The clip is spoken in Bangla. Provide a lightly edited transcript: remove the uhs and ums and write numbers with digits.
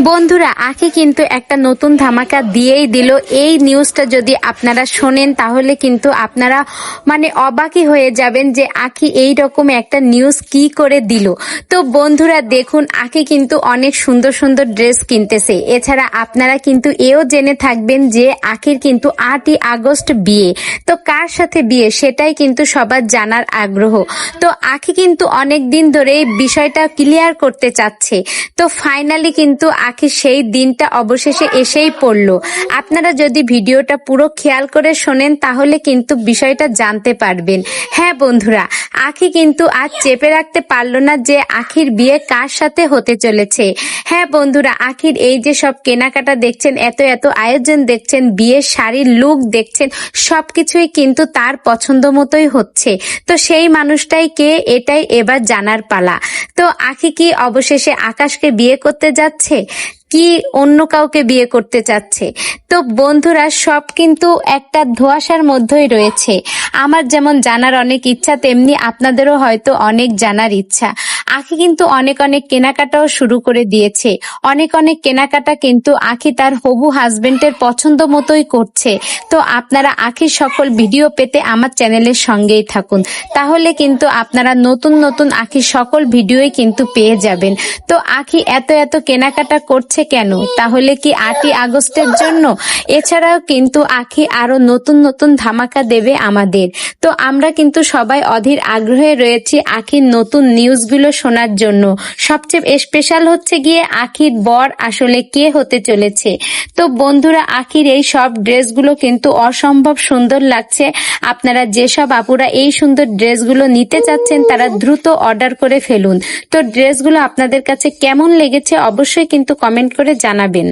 বন্ধুরা আখি কিন্তু একটা নতুন ধামাকা দিয়েই দিল। এই নিউজটা যদি আপনারা শোনেন তাহলে কিন্তু আপনারা অবাকই হয়ে যাবেন যে আখি এই রকম একটা নিউজ কি করে দিল। তো বন্ধুরা দেখুন, আখি কিন্তু অনেক সুন্দর সুন্দর ড্রেস কিনতেছে। এছাড়া আপনারা কিন্তু এও জেনে থাকবেন যে আখির কিন্তু 8ই আগস্ট বিয়ে। তো কার সাথে বিয়ে সেটাই কিন্তু সবার জানার আগ্রহ। তো আখি কিন্তু অনেক দিন ধরে এই বিষয়টা ক্লিয়ার করতে চাচ্ছে। তো ফাইনালি কিন্তু আখি সেই দিনটা অবশেষে এসেই পড়লো। আপনারা যদি ভিডিওটা পুরো খেয়াল করে শোনেন তাহলে কিন্তু বিষয়টা জানতে পারবেন। হ্যাঁ বন্ধুরা, আখি কিন্তু আজ চেপে রাখতে পারলো না যে আখির বিয়ে কার সাথে হতে চলেছে। হ্যাঁ বন্ধুরা, আখির এই যে সব কেনাকাটা দেখছেন, এত এত আয়োজন দেখছেন, বিয়ের শাড়ির লুক দেখছেন, সবকিছুই কিন্তু তার পছন্দ মতোই হচ্ছে। তো সেই মানুষটাই কে, এটাই এবার জানার পালা। তো আখি কি অবশেষে আকাশকে বিয়ে করতে যাচ্ছে, কি অন্য কাউকে বিয়ে করতে চাচ্ছে? তো বন্ধুরা সব কিন্তু একটা ধোঁয়াশার মধ্যেই রয়েছে। আমার যেমন জানার অনেক ইচ্ছা, তেমনি আপনাদেরও হয়তো অনেক জানার ইচ্ছা। আখি কিন্তু অনেক অনেক কেনাকাটাও শুরু করে দিয়েছে। অনেক অনেক কেনাকাটা কিন্তু আখি তার হবু হাজবেন্ডের পছন্দ মতোই করছে। তো আপনারা আখির সকল ভিডিও পেতে আমার চ্যানেলের সঙ্গেই থাকুন, তাহলে কিন্তু আপনারা নতুন নতুন আখির সকল ভিডিওই কিন্তু পেয়ে যাবেন। তো আখি এত এত কেনাকাটা করছে কেন? তাহলে কি 8ই আগস্টের জন্য? এছাড়াও কিন্তু আখি আরো নতুন নতুন ধামাকা দেবে আমাদের। তো আমরা কিন্তু সবাই অধীর আগ্রহে রয়েছি আখির নতুন নিউজগুলো শোনার জন্য। সবচেয়ে স্পেশাল হচ্ছে গিয়ে আখির বর আসলে কে হতে চলেছে। তো বন্ধুরা আখির এই সব ড্রেসগুলো কিন্তু অসম্ভব সুন্দর লাগছে। আপনারা যেসব আপুরা এই সুন্দর ড্রেসগুলো নিতে চাচ্ছেন তারা দ্রুত অর্ডার করে ফেলুন। তো ড্রেসগুলো আপনাদের কাছে কেমন লেগেছে অবশ্যই কিন্তু কমেন্ট করে জানাবেন।